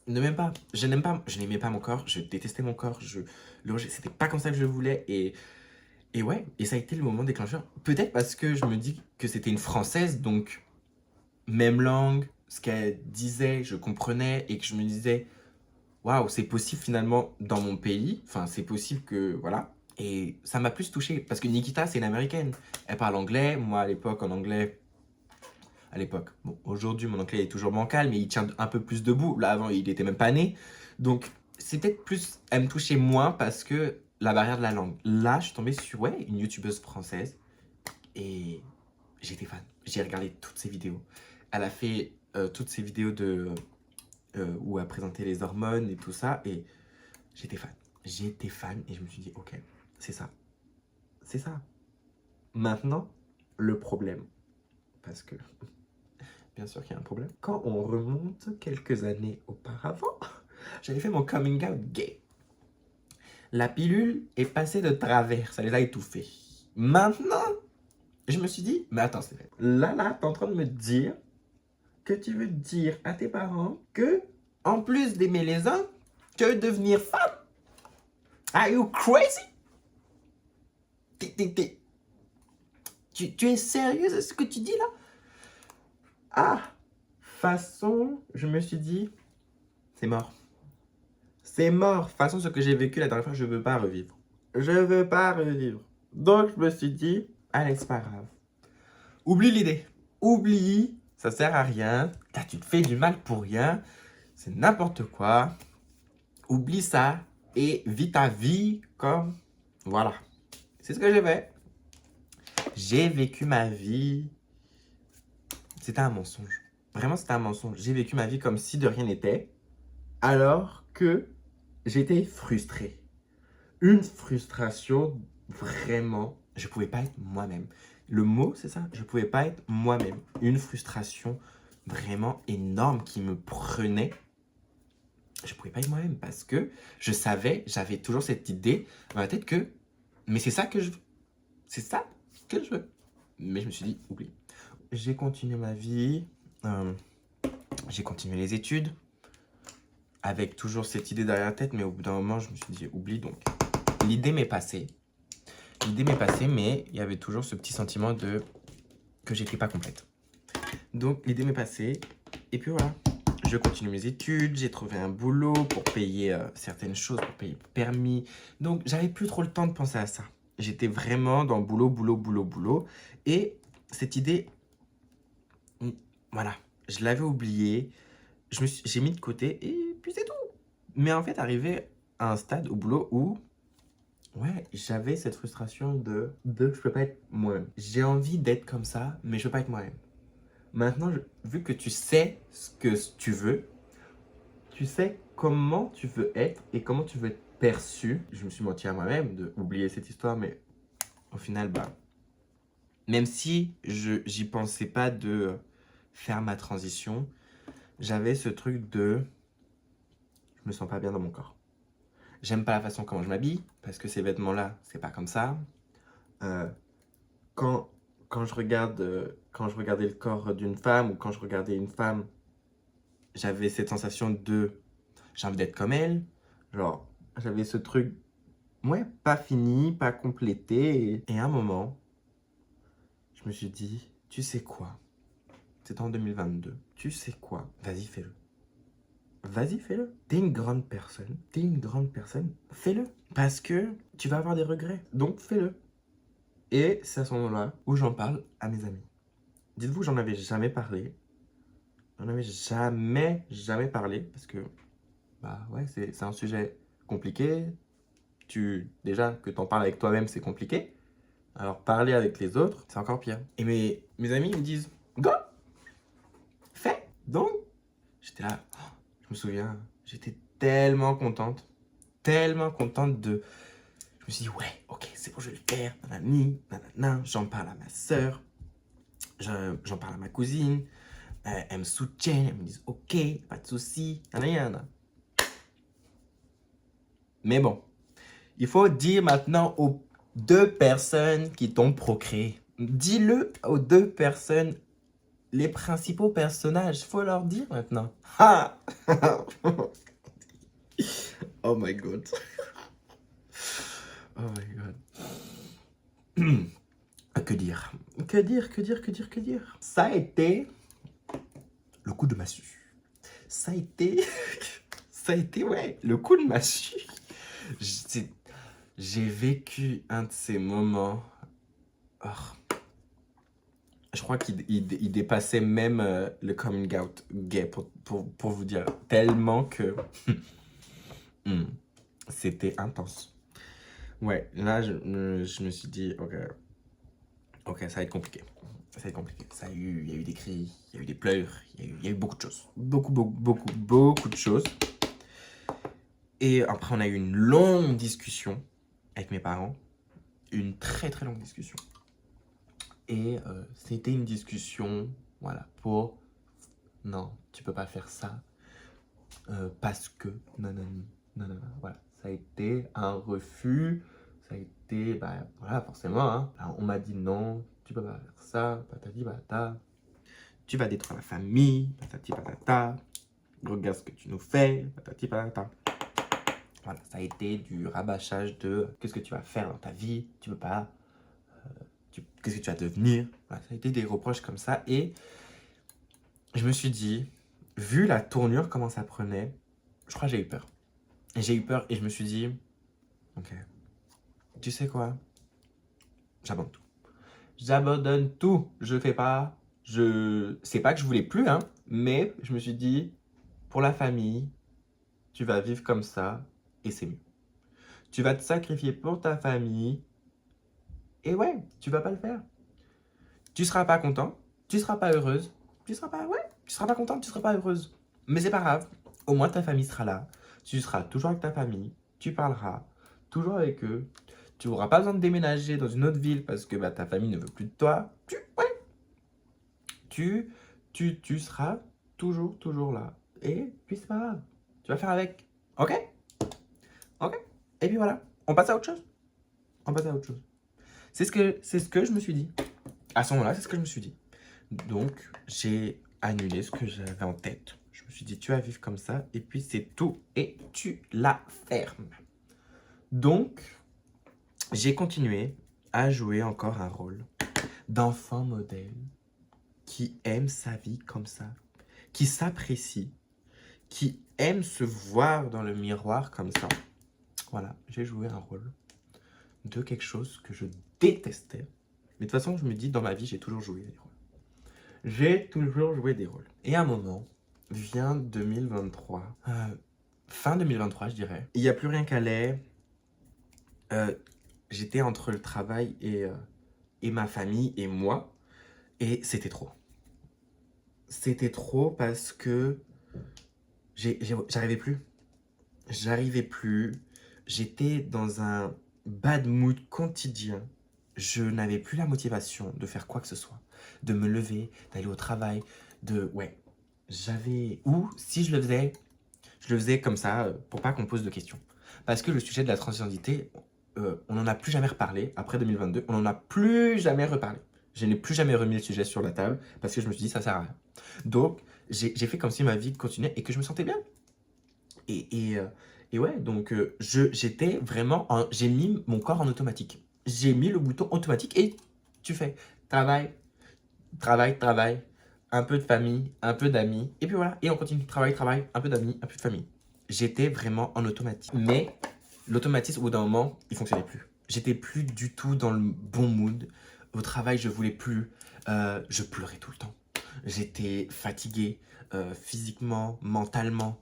ne m'aime pas. Je n'aime pas. Je n'aimais pas mon corps. Je détestais mon corps. C'était pas comme ça que je voulais. Et ouais, et ça a été le moment déclencheur. Peut-être parce que je me dis que c'était une Française, donc même langue, ce qu'elle disait, je comprenais et que je me disais, waouh, c'est possible finalement dans mon pays. Enfin, c'est possible que, voilà. Et ça m'a plus touché parce que Nikita, c'est une américaine. Elle parle anglais. Moi, à l'époque, en anglais, à l'époque, bon, aujourd'hui, mon anglais est toujours bancal, mais il tient un peu plus debout. Là, avant, il était même pas né. Donc, c'est peut-être plus, elle me touchait moins parce que la barrière de la langue. Là, je suis tombée sur, ouais, une youtubeuse française et j'étais fan. J'ai regardé toutes ses vidéos. Elle a fait toutes ses vidéos où elle présentait les hormones et tout ça. Et j'étais fan. J'étais fan et je me suis dit, ok, c'est ça. C'est ça. Maintenant, le problème. Parce que, bien sûr qu'il y a un problème. Quand on remonte quelques années auparavant, j'avais fait mon coming out gay. La pilule est passée de travers, ça les a étouffés. Maintenant, je me suis dit, mais attends, c'est vrai. Là, t'es en train de me dire que tu veux dire à tes parents que, en plus d'aimer les hommes, tu veux devenir femme? Are you crazy? Tu es sérieux de ce que tu dis là? Ah, façon, je me suis dit, c'est mort. C'est mort. Façon, ce que j'ai vécu la dernière fois, je veux pas revivre. Je veux pas revivre. Donc, je me suis dit, allez, c'est pas grave. Oublie l'idée. Oublie, ça sert à rien. Là, tu te fais du mal pour rien. C'est n'importe quoi. Oublie ça et vis ta vie comme... Voilà. C'est ce que j'ai fait. J'ai vécu ma vie. C'était un mensonge. Vraiment, c'était un mensonge. J'ai vécu ma vie comme si de rien n'était. Alors que j'étais frustré. Une frustration, vraiment, je pouvais pas être moi-même. Le mot, c'est ça, je pouvais pas être moi-même. Une frustration vraiment énorme qui me prenait. Je pouvais pas être moi-même parce que je savais, j'avais toujours cette idée dans ma tête que, mais c'est ça que je veux. C'est ça que je veux. Mais je me suis dit, oublie. J'ai continué ma vie, j'ai continué les études, avec toujours cette idée derrière la tête, mais au bout d'un moment, je me suis dit, oublie donc. L'idée m'est passée. L'idée m'est passée, mais il y avait toujours ce petit sentiment de que j'étais pas complète. Donc l'idée m'est passée, et puis voilà. Je continue mes études, j'ai trouvé un boulot pour payer certaines choses, pour payer le permis. Donc j'avais plus trop le temps de penser à ça. J'étais vraiment dans boulot, boulot, boulot, boulot. Et cette idée, voilà, je l'avais oubliée. J'ai mis de côté, et puis c'est tout. Mais en fait, arrivé à un stade au boulot où ouais, j'avais cette frustration de je peux pas être moi-même. J'ai envie d'être comme ça, mais je peux pas être moi-même. Maintenant, vu que tu sais ce que tu veux, tu sais comment tu veux être et comment tu veux être perçu. Je me suis menti à moi-même de oublier cette histoire, mais au final, bah, même si j'y pensais pas de faire ma transition, j'avais ce truc de je me sens pas bien dans mon corps. J'aime pas la façon comment je m'habille, parce que ces vêtements-là, c'est pas comme ça. Euh, quand, quand je regardais le corps d'une femme ou quand je regardais une femme, j'avais cette sensation de j'ai envie d'être comme elle. Genre, j'avais ce truc, ouais, pas fini, pas complété. Et à un moment, je me suis dit, tu sais quoi? C'est en 2022. Tu sais quoi? Vas-y, fais-le. Vas-y, fais-le. T'es une grande personne. T'es une grande personne. Fais-le. Parce que tu vas avoir des regrets. Donc, fais-le. Et c'est à ce moment-là où j'en parle à mes amis. Dites-vous, j'en avais jamais parlé. J'en avais jamais parlé parce que, bah ouais, c'est un sujet compliqué. Déjà, que t'en parles avec toi-même, c'est compliqué. Alors, parler avec les autres, c'est encore pire. Et mes amis me disent, go, fais. Donc, j'étais là, oh, je me souviens, j'étais tellement contente de... Je me suis dit, ouais, ok, c'est bon, je vais le faire. Nanani, nanana. J'en parle à ma soeur, j'en parle à ma cousine. Elles me soutiennent, elles me disent ok, pas de souci, yana. Mais bon, il faut dire maintenant aux deux personnes qui t'ont procréé. Dis-le aux deux personnes, les principaux personnages. Il faut leur dire maintenant. Ha! Oh my god. Oh my god. Que dire? Que dire? Que dire? Que dire? Que dire? Ça a été le coup de massue. Ça a été... Ça a été, ouais, le coup de massue. J'ai vécu un de ces moments. Oh, je crois qu'il dépassait même le coming out gay, pour vous dire. Tellement que hmm, c'était intense. Ouais, là, je me suis dit, ok, ça va être compliqué. Ça va être compliqué. Il y a eu des cris, il y a eu des pleurs, il y a eu beaucoup de choses. Beaucoup de choses. Et après, on a eu une longue discussion avec mes parents. Une très très longue discussion. Et c'était une discussion, voilà, pour non, tu peux pas faire ça parce que nanani, nanana. Voilà, ça a été un refus. Ça a été, bah voilà, forcément, hein. Alors, on m'a dit non, tu peux pas faire ça, patati patata. Tu vas détruire la famille, patati patata. Regarde ce que tu nous fais, patati patata. Voilà, ça a été du rabâchage de qu'est-ce que tu vas faire dans ta vie, tu peux pas, qu'est-ce que tu vas devenir. Voilà, ça a été des reproches comme ça. Et je me suis dit, vu la tournure, comment ça prenait, je crois que j'ai eu peur. Et j'ai eu peur et je me suis dit, ok, tu sais quoi, j'abandonne tout. J'abandonne tout, je fais pas, c'est pas que je voulais plus, hein, mais je me suis dit, pour la famille, tu vas vivre comme ça et c'est mieux. Tu vas te sacrifier pour ta famille et ouais, tu vas pas le faire. Tu seras pas content, tu seras pas heureuse, tu seras pas contente, tu seras pas heureuse. Mais c'est pas grave, au moins ta famille sera là. Tu seras toujours avec ta famille, tu parleras toujours avec eux. Tu n'auras pas besoin de déménager dans une autre ville parce que bah, ta famille ne veut plus de toi. Tu seras toujours là. Et puis c'est pas grave, tu vas faire avec. Ok? Ok? Et puis voilà, on passe à autre chose. On passe à autre chose. C'est ce que je me suis dit. À ce moment-là, c'est ce que je me suis dit. Donc, j'ai annulé ce que j'avais en tête. Je me suis dit, tu vas vivre comme ça, et puis c'est tout, et tu la fermes. Donc, j'ai continué à jouer encore un rôle d'enfant modèle qui aime sa vie comme ça, qui s'apprécie, qui aime se voir dans le miroir comme ça. Voilà, j'ai joué un rôle de quelque chose que je détestais. Mais de toute façon, je me dis, dans ma vie, j'ai toujours joué des rôles. J'ai toujours joué des rôles. Et à un moment, vient 2023, fin 2023, je dirais. Il n'y a plus rien qui allait. J'étais entre le travail et ma famille et moi. Et c'était trop. C'était trop parce que j'arrivais plus. J'arrivais plus. J'étais dans un bad mood quotidien. Je n'avais plus la motivation de faire quoi que ce soit. De me lever, d'aller au travail, ouais. Ou, si je le faisais comme ça, pour pas qu'on pose de questions. Parce que le sujet de la transidentité, on n'en a plus jamais reparlé. Après 2022, on n'en a plus jamais reparlé. Je n'ai plus jamais remis le sujet sur la table parce que je me suis dit, ça sert à rien. Donc, j'ai fait comme si ma vie continuait et que je me sentais bien. Et ouais, donc j'étais vraiment, j'ai mis mon corps en automatique. J'ai mis le bouton automatique et tu fais travail, travail, un peu de famille, un peu d'amis, et puis voilà, et on continue, travail, un peu d'amis, un peu de famille. J'étais vraiment en automatique. Mais l'automatisme, au bout d'un moment, il fonctionnait plus. J'étais plus du tout dans le bon mood. Au travail, je voulais plus. Je pleurais tout le temps. J'étais fatigué physiquement, mentalement.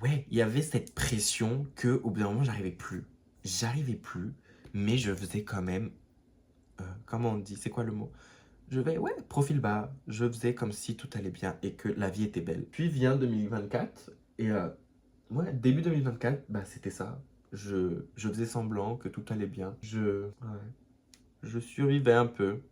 Ouais, il y avait cette pression que au bout d'un moment, j'arrivais plus. J'arrivais plus, mais je faisais quand même. Comment on dit? C'est quoi le mot? Ouais, profil bas. Je faisais comme si tout allait bien et que la vie était belle. Puis vient 2024 et ouais, début 2024, bah c'était ça. Je faisais semblant que tout allait bien. Je survivais un peu.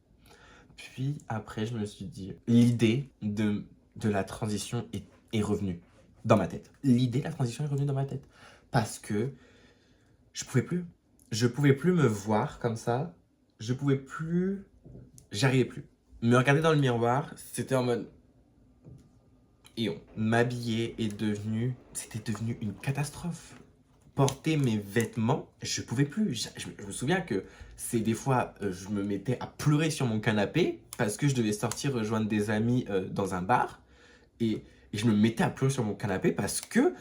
Puis après, je me suis dit, l'idée de la transition est revenue dans ma tête. L'idée de la transition est revenue dans ma tête. Parce que je pouvais plus. Je pouvais plus me voir comme ça. Je pouvais plus. J'arrivais plus. Me regarder dans le miroir, c'était en mode. Et m'habiller c'était devenu une catastrophe. Porter mes vêtements, je pouvais plus. Je me souviens que c'est des fois, je me mettais à pleurer sur mon canapé parce que je devais sortir rejoindre des amis dans un bar. Et je me mettais à pleurer sur mon canapé parce que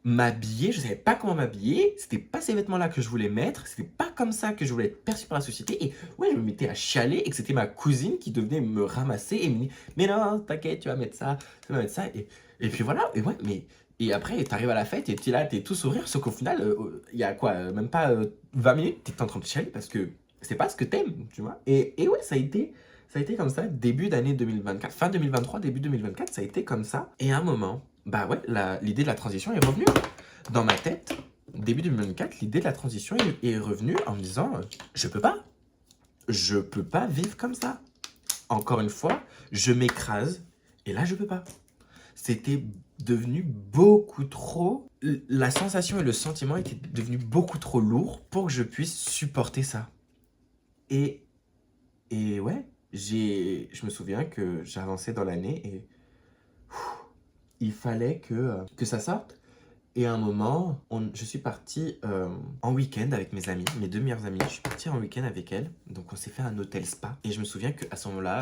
m'habiller, je savais pas comment m'habiller, c'était pas ces vêtements-là que je voulais mettre, c'était pas comme ça que je voulais être perçu par la société, et ouais, je me mettais à chialer, et que c'était ma cousine qui devenait me ramasser, et me dit, mais non, t'inquiète, tu vas mettre ça, tu vas mettre ça, et puis voilà, et ouais, mais, et après, t'arrives à la fête, et t'es là, t'es tout sourire, sauf qu'au final, il y a quoi, même pas 20 minutes, t'es en train de chialer, parce que c'est pas ce que t'aimes, tu vois, et ouais, ça a été comme ça, début d'année 2024, fin 2023, début 2024, ça a été comme ça, et à un moment, bah ouais, l'idée de la transition est revenue. Dans ma tête, début 2024, l'idée de la transition est revenue en me disant je peux pas. Je peux pas vivre comme ça. Encore une fois, je m'écrase et là, je peux pas. C'était devenu beaucoup trop. La sensation et le sentiment étaient devenus beaucoup trop lourds pour que je puisse supporter ça. Et, et ouais, je me souviens que j'avançais dans l'année et il fallait que ça sorte. Et à un moment, je suis parti en week-end avec mes amis, mes deux meilleures amies. Je suis parti en week-end avec elles. Donc on s'est fait un hôtel spa. Et je me souviens qu'à ce moment-là,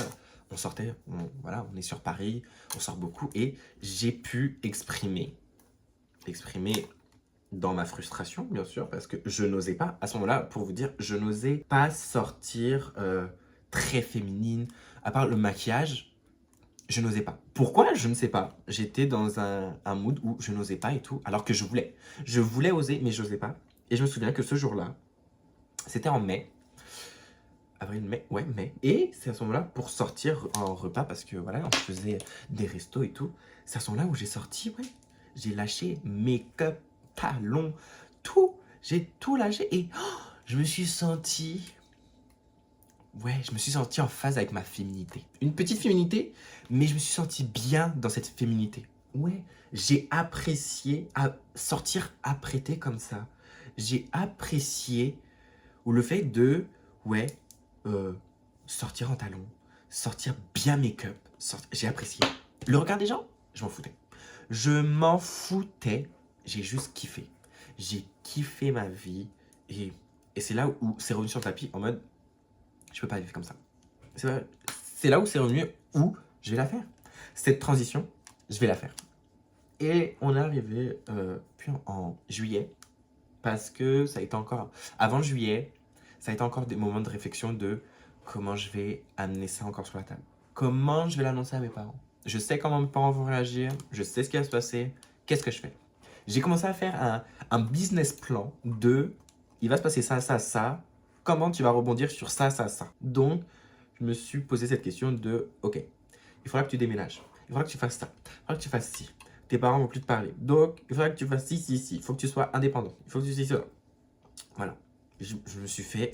on sortait, voilà, on est sur Paris, on sort beaucoup. Et j'ai pu exprimer dans ma frustration, bien sûr, parce que je n'osais pas, à ce moment-là, pour vous dire, je n'osais pas sortir très féminine. À part le maquillage, je n'osais pas. Pourquoi? Je ne sais pas. J'étais dans un mood où je n'osais pas et tout, alors que je voulais. Je voulais oser, mais je n'osais pas. Et je me souviens que ce jour-là, c'était en mai. Avril, mai, ouais, mai. Et c'est à ce moment-là, pour sortir en repas, parce que voilà, on faisait des restos et tout. C'est à ce moment-là où j'ai sorti, ouais. J'ai lâché make-up, talons, tout. J'ai tout lâché et je me suis senti. Ouais, je me suis senti en phase avec ma féminité. Une petite féminité, mais je me suis senti bien dans cette féminité. Ouais, j'ai apprécié à sortir apprêté comme ça. J'ai apprécié ou le fait de, ouais, euh, sortir en talons, sortir bien make-up. J'ai apprécié. Le regard des gens, je m'en foutais. Je m'en foutais. J'ai juste kiffé. J'ai kiffé ma vie. Et c'est là où c'est revenu sur le tapis en mode, je peux pas vivre comme ça. C'est là où c'est revenu, où je vais la faire. Cette transition, je vais la faire. Et on est arrivé puis en juillet, parce que ça a été encore, avant juillet, ça a été encore des moments de réflexion de comment je vais amener ça encore sur la table. Comment je vais l'annoncer à mes parents. Je sais comment mes parents vont réagir, je sais ce qui va se passer, qu'est-ce que je fais. J'ai commencé à faire un business plan de, il va se passer ça, ça, ça, comment tu vas rebondir sur ça, ça, ça. Donc, je me suis posé cette question de, ok, il faudra que tu déménages, il faudra que tu fasses ça, il faudra que tu fasses ci. Tes parents vont plus te parler. Donc, il faudra que tu fasses ci, ci, ci. Il faut que tu sois indépendant. Il faut que tu fasses ça. Voilà. Je me suis fait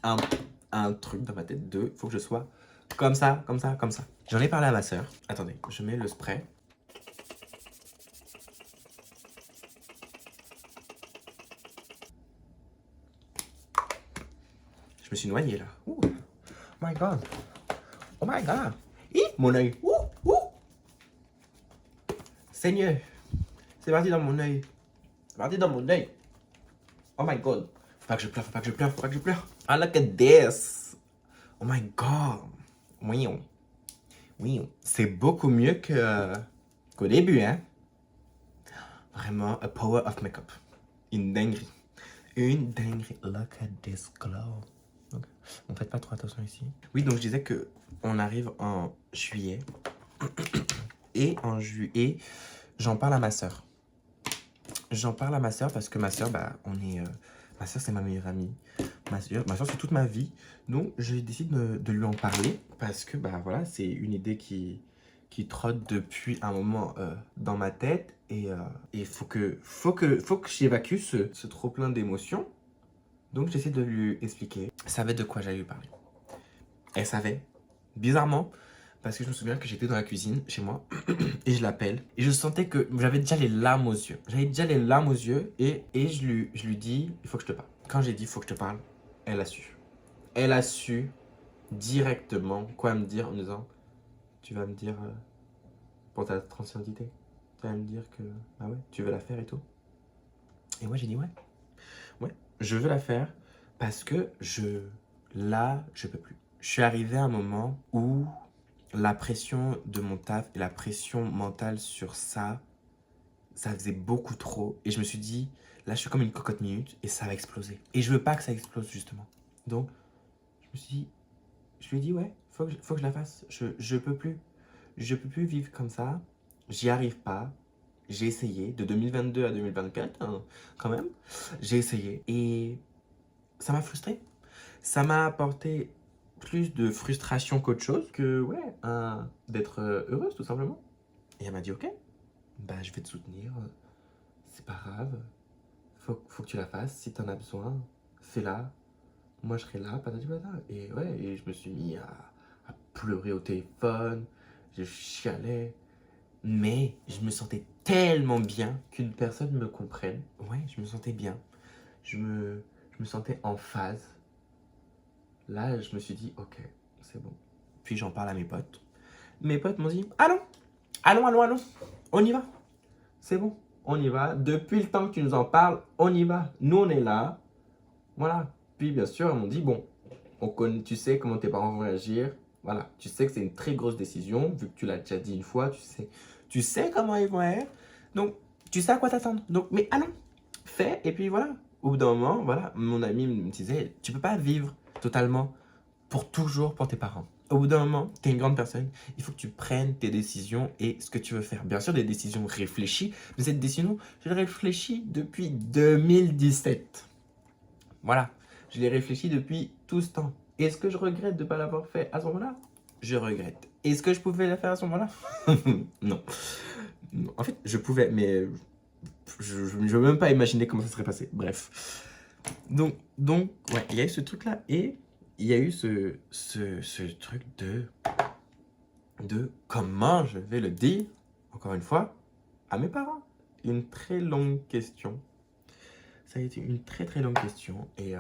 un truc dans ma tête de, il faut que je sois comme ça, comme ça, comme ça. J'en ai parlé à ma sœur. Attendez, je mets le spray. Je me suis noyé là. Ouh. Oh my god. Oh my god. Hi, mon œil. Ouh, ouh. Seigneur. C'est parti dans mon œil. C'est parti dans mon œil. Oh my god. Faut pas que je pleure, faut pas que je pleure, faut pas que je pleure. Ah, look at this. Oh my god. Oui, oui. C'est beaucoup mieux qu'au début, hein. Vraiment, a power of make-up. Une dinguerie. Une dinguerie. Look at this glow. Okay. On fait pas trop attention ici. Oui, donc je disais que on arrive en juillet. Et en juillet, j'en parle à ma sœur. J'en parle à ma sœur parce que ma sœur, bah, ma sœur, c'est ma meilleure amie. Ma sœur, c'est toute ma vie. Donc, je décide de lui en parler parce que, bah, voilà, c'est une idée qui trotte depuis un moment dans ma tête. Et il faut que j'évacue ce trop-plein d'émotions. Donc, j'essaie de lui expliquer. Elle savait de quoi j'allais lui parler. Elle savait, bizarrement, parce que je me souviens que j'étais dans la cuisine chez moi et je l'appelle et je sentais que j'avais déjà les larmes aux yeux. J'avais déjà les larmes aux yeux et je lui dis il faut que je te parle. Quand j'ai dit il faut que je te parle, elle a su. Elle a su directement quoi me dire en me disant tu vas me dire pour ta transidentité. Tu vas me dire que ah ouais, tu veux la faire et tout. Et moi j'ai dit ouais. Ouais, je veux la faire parce que je peux plus. Je suis arrivé à un moment où la pression de mon taf et la pression mentale sur ça, ça faisait beaucoup trop. Et je me suis dit, là, je suis comme une cocotte minute et ça va exploser. Et je veux pas que ça explose, justement. Donc, je lui ai dit, ouais, faut que je la fasse. Je peux plus. Je peux plus vivre comme ça. J'y arrive pas. J'ai essayé de 2022 à 2024, hein, quand même. J'ai essayé et ça m'a frustré. Ça m'a apporté plus de frustration qu'autre chose que, ouais, d'être heureuse, tout simplement. Et elle m'a dit, ok, bah, je vais te soutenir. C'est pas grave. Faut que tu la fasses. Si t'en as besoin, fais-la. Moi, je serai là, patati patata. Et ouais, et je me suis mis à pleurer au téléphone. Je chialais. Mais je me sentais tellement bien qu'une personne me comprenne. Ouais, je me sentais bien. Je me sentais en phase. Là, je me suis dit, ok, c'est bon. Puis j'en parle à mes potes. Mes potes m'ont dit, allons, allons, on y va. C'est bon, on y va. Depuis le temps que tu nous en parles, on y va. Nous, on est là. Voilà. Puis bien sûr, ils m'ont dit, bon, tu sais comment tes parents vont réagir. Voilà, tu sais que c'est une très grosse décision, vu que tu l'as déjà dit une fois, tu sais comment ils vont être. Donc, tu sais à quoi t'attendre. Donc, mais allons, fais, et puis voilà. Au bout d'un moment, voilà, mon ami me disait, tu peux pas vivre totalement pour toujours pour tes parents. Au bout d'un moment, tu es une grande personne, il faut que tu prennes tes décisions et ce que tu veux faire. Bien sûr, des décisions réfléchies, mais cette décision, je l'ai réfléchie depuis 2017. Voilà, je l'ai réfléchi depuis tout ce temps. Est-ce que je regrette de ne pas l'avoir fait à ce moment-là? Je regrette. Est-ce que je pouvais la faire à ce moment-là? Non. Non. En fait, je pouvais, mais je ne veux même pas imaginer comment ça serait passé. Bref. Donc ouais, il y a eu ce truc-là et il y a eu ce truc de comment je vais le dire, encore une fois, à mes parents. Une très longue question. Ça a été une très très longue question et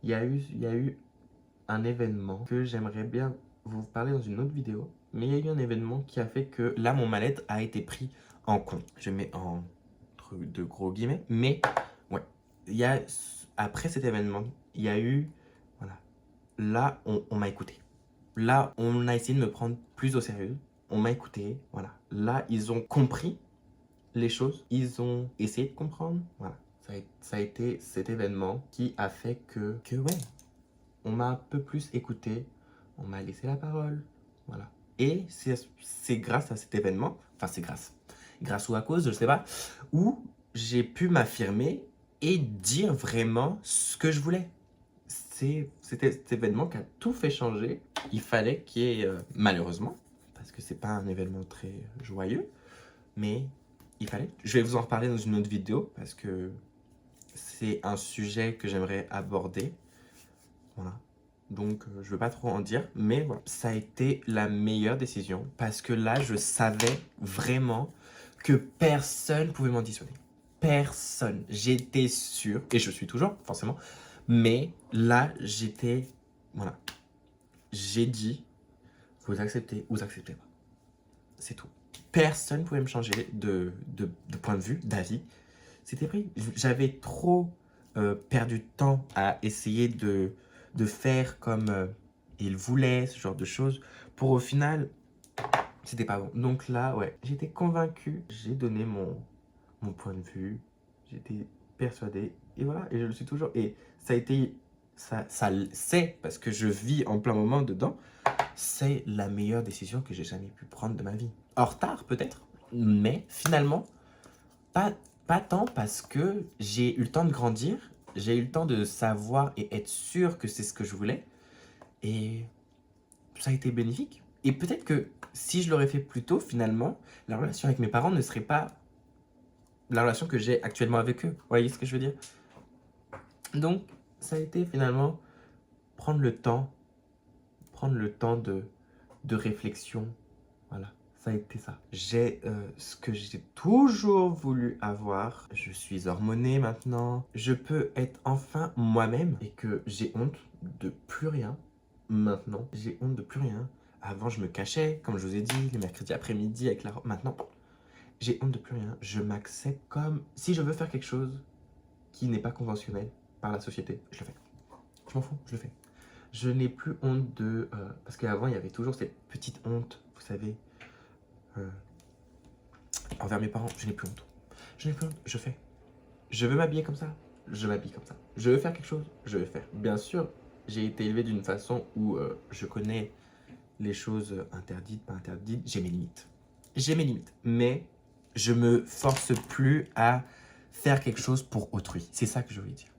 il y a eu un événement que j'aimerais bien vous parler dans une autre vidéo. Mais il y a eu un événement qui a fait que là, mon mal-être a été pris en compte. Je mets entre de gros guillemets. Mais ouais, il y a, après cet événement, il y a eu, voilà, là, on m'a écouté. Là, on a essayé de me prendre plus au sérieux. On m'a écouté, voilà. Là, ils ont compris les choses. Ils ont essayé de comprendre, voilà. Ça a été cet événement qui a fait que ouais, on m'a un peu plus écouté, on m'a laissé la parole, voilà. Et c'est grâce à cet événement, enfin c'est grâce ou à cause, je sais pas, où j'ai pu m'affirmer et dire vraiment ce que je voulais. C'était cet événement qui a tout fait changer. Il fallait qu'il y ait, malheureusement, parce que c'est pas un événement très joyeux, mais il fallait. Je vais vous en reparler dans une autre vidéo, parce que c'est un sujet que j'aimerais aborder. Voilà. Donc, je ne veux pas trop en dire, mais voilà. Ça a été la meilleure décision parce que là, je savais vraiment que personne pouvait m'en dissuader. Personne. J'étais sûr, et je suis toujours, forcément, mais là, j'étais, voilà. J'ai dit, vous acceptez ou vous acceptez pas. C'est tout. Personne ne pouvait me changer de point de vue, d'avis. C'était pris. J'avais trop perdu de temps à essayer de faire comme il voulait, ce genre de choses, pour au final, c'était pas bon. Donc là, ouais, j'étais convaincu, j'ai donné mon point de vue, j'étais persuadé, et voilà, et je le suis toujours. Et ça a été, ça c'est parce que je vis en plein moment dedans, c'est la meilleure décision que j'ai jamais pu prendre de ma vie. En retard peut-être, mais finalement, pas tant parce que j'ai eu le temps de grandir, j'ai eu le temps de savoir et être sûr que c'est ce que je voulais. Et ça a été bénéfique. Et peut-être que si je l'aurais fait plus tôt, finalement, la relation avec mes parents ne serait pas la relation que j'ai actuellement avec eux. Vous voyez ce que je veux dire? Donc, ça a été finalement prendre le temps de réflexion. Voilà. Ça a été ça. J'ai ce que j'ai toujours voulu avoir. Je suis hormoné maintenant. Je peux être enfin moi-même et que j'ai honte de plus rien. Maintenant, j'ai honte de plus rien. Avant, je me cachais, comme je vous ai dit, les mercredis après-midi avec la robe. Maintenant, j'ai honte de plus rien. Je m'accepte comme si je veux faire quelque chose qui n'est pas conventionnel par la société. Je le fais. Je m'en fous, je le fais. Je n'ai plus honte de... parce qu'avant, il y avait toujours cette petite honte, vous savez, envers mes parents. Je n'ai plus honte. Je n'ai plus honte, je fais. Je veux m'habiller comme ça, je m'habille comme ça. Je veux faire quelque chose, je vais faire. Bien sûr, j'ai été élevé d'une façon où je connais les choses interdites, pas interdites. J'ai mes limites. J'ai mes limites. Mais je me force plus à faire quelque chose pour autrui. C'est ça que je voulais dire.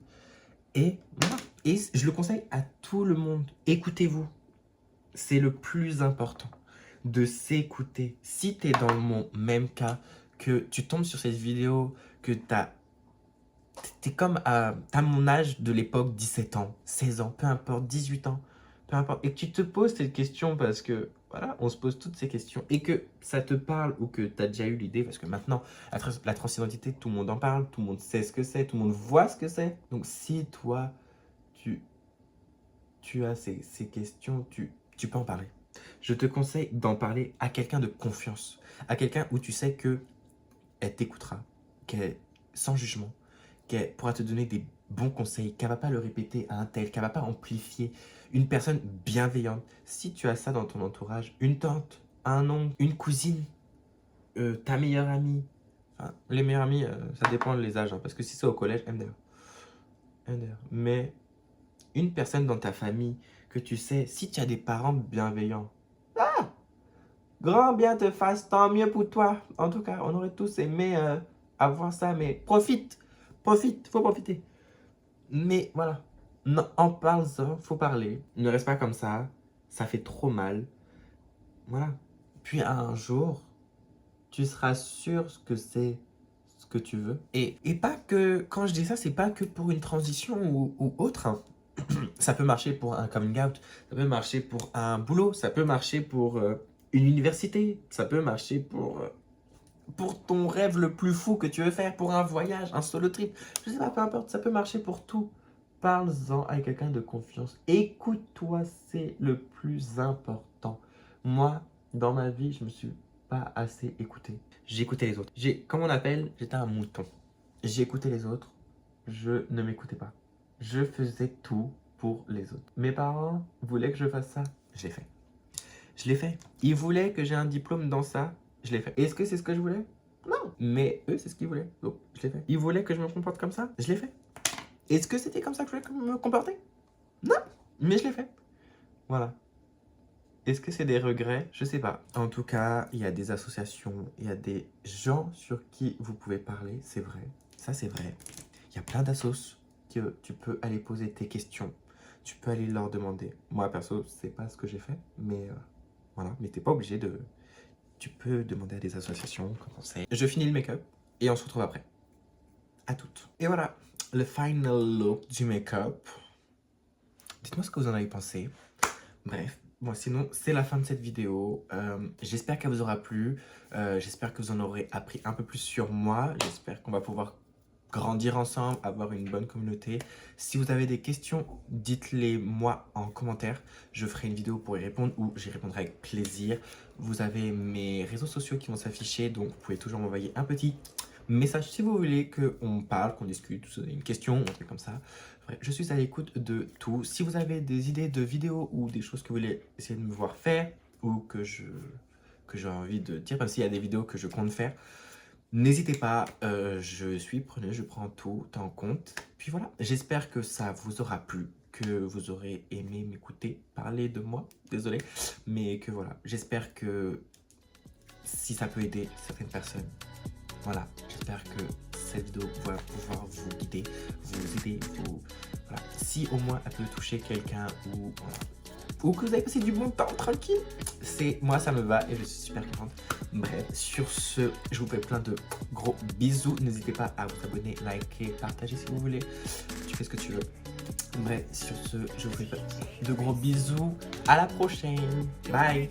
Et voilà. Et je le conseille à tout le monde. Écoutez-vous. C'est le plus important. De s'écouter. Si tu es dans mon même cas, que tu tombes sur cette vidéo, que t'es comme t'as mon âge de l'époque, 17 ans, 16 ans, peu importe, 18 ans, peu importe. Et que tu te poses cette question parce que, voilà, on se pose toutes ces questions. Et que ça te parle ou que tu as déjà eu l'idée, parce que maintenant, la transidentité, tout le monde en parle, tout le monde sait ce que c'est, tout le monde voit ce que c'est. Donc si toi, tu as ces questions, tu peux en parler. Je te conseille d'en parler à quelqu'un de confiance, à quelqu'un où tu sais que elle t'écoutera, qu'elle sans jugement, qu'elle pourra te donner des bons conseils, qu'elle ne va pas le répéter à un tel, qu'elle ne va pas amplifier. Une personne bienveillante. Si tu as ça dans ton entourage, une tante, un oncle, une cousine, ta meilleure amie, enfin, les meilleurs amis, ça dépend des âges, hein, parce que si c'est au collège, MDR. Mais une personne dans ta famille que tu sais, si tu as des parents bienveillants, grand bien te fasse, tant mieux pour toi. En tout cas, on aurait tous aimé avoir ça, mais profite, faut profiter. Mais voilà, non, en parle-en, faut parler. Ne reste pas comme ça fait trop mal. Voilà. Puis un jour, tu seras sûr que c'est ce que tu veux. Et pas que, quand je dis ça, c'est pas que pour une transition ou autre, hein. Ça peut marcher pour un coming out, ça peut marcher pour un boulot, ça peut marcher pour une université, ça peut marcher pour ton rêve le plus fou que tu veux faire, pour un voyage, un solo trip. Je sais pas, peu importe, ça peut marcher pour tout. Parle-en avec quelqu'un de confiance. Écoute-toi, c'est le plus important. Moi, dans ma vie, je me suis pas assez écouté. J'écoutais les autres. Comme on appelle, j'étais un mouton. J'écoutais les autres, je ne m'écoutais pas. Je faisais tout pour les autres. Mes parents voulaient que je fasse ça, je l'ai fait. Je l'ai fait. Ils voulaient que j'ai un diplôme dans ça, je l'ai fait. Est-ce que c'est ce que je voulais? Non. Mais eux, c'est ce qu'ils voulaient, donc je l'ai fait. Ils voulaient que je me comporte comme ça, je l'ai fait. Est-ce que c'était comme ça que je voulais me comporter? Non, mais je l'ai fait. Voilà. Est-ce que c'est des regrets? Je sais pas. En tout cas, il y a des associations, il y a des gens sur qui vous pouvez parler, c'est vrai. Ça, c'est vrai. Il y a plein d'assos que tu peux aller poser tes questions. Tu peux aller leur demander. Moi, perso, c'est pas ce que j'ai fait, mais voilà. Mais t'es pas obligé de... Tu peux demander à des associations comme conseil. Je finis le make-up et on se retrouve après. À toutes. Et voilà, le final look du make-up. Dites-moi ce que vous en avez pensé. Bref, bon, sinon, c'est la fin de cette vidéo. J'espère qu'elle vous aura plu. J'espère que vous en aurez appris un peu plus sur moi. J'espère qu'on va pouvoir grandir ensemble, avoir une bonne communauté. Si vous avez des questions, dites-les moi en commentaire. Je ferai une vidéo pour y répondre ou j'y répondrai avec plaisir. Vous avez mes réseaux sociaux qui vont s'afficher, donc vous pouvez toujours m'envoyer un petit message si vous voulez qu'on parle, qu'on discute, une question, un truc comme ça. Bref, je suis à l'écoute de tout. Si vous avez des idées de vidéos ou des choses que vous voulez essayer de me voir faire ou que j'ai envie de dire, même s'il y a des vidéos que je compte faire, n'hésitez pas, je suis preneuse, je prends tout en compte. Puis voilà, j'espère que ça vous aura plu, que vous aurez aimé m'écouter parler de moi, désolé. Mais que voilà, j'espère que si ça peut aider certaines personnes, voilà, j'espère que cette vidéo va pouvoir vous guider, vous aider, voilà. Si au moins elle peut toucher quelqu'un ou voilà, ou que vous avez passé du bon temps tranquille, moi ça me va et je suis super contente. Bref, sur ce, je vous fais plein de gros bisous. N'hésitez pas à vous abonner, liker, partager si vous voulez. Tu fais ce que tu veux. Bref, sur ce, je vous fais de gros bisous. À la prochaine. Bye.